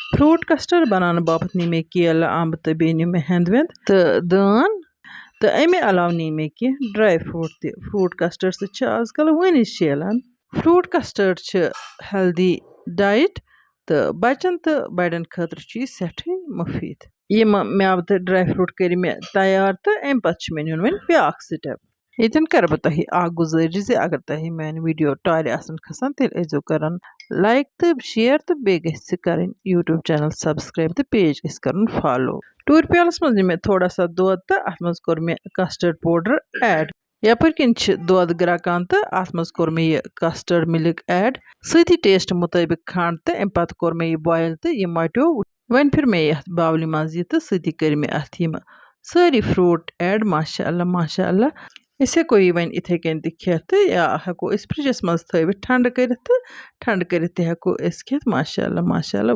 Fruit custard बनाने बापत नी मे केला अम्ब तो बे नी मे हेंद वेंद तो दान तो अमे अलाव नी मे की ड्राई फ्रूट ते फ्रूट कस्टर्ड से आजकल वन शेलन। फ्रूट कस्टर्ड हेल्दी डाइट तो बचन तो बड़न खतर सठे मुफीद। यम मेव तो ड्राई फ्रूट कर मे तैयार तो अम पे मे नुन वन ब्याक स्टेप। यन कर बह तुह गुजारिश जे अगर तुह मान वीडियो टाल खसान तेल ऐजो कर लाइक तो शेयर तो बे कर यूट्यूब चैनल सब्सक्राइब तो पेज कर फॉलो। टूर प्यालस मज मे थोड़ा सा दूध तो अत मज कोर मे कस्टर्ड पाउडर ऐड यपर किन दूध ग्रकान तो अत मज कोर मे यह कस्टर्ड मिल्क ऐड सती टेस्ट मुताबिक खंड तो अम पत कोर मे यह बॉयल तो यह मट्यो वन फिर मे यह बावली मज तो सती कर मे अत यम सारी फ्रूट ऐड माशाअल्लाह माशाअल्लाह। इस हेको यह वन इथे कन खेत या हेको फ्रिजस मज ठंड कर हेको खेत माशाअल्लाह माशाअल्लाह।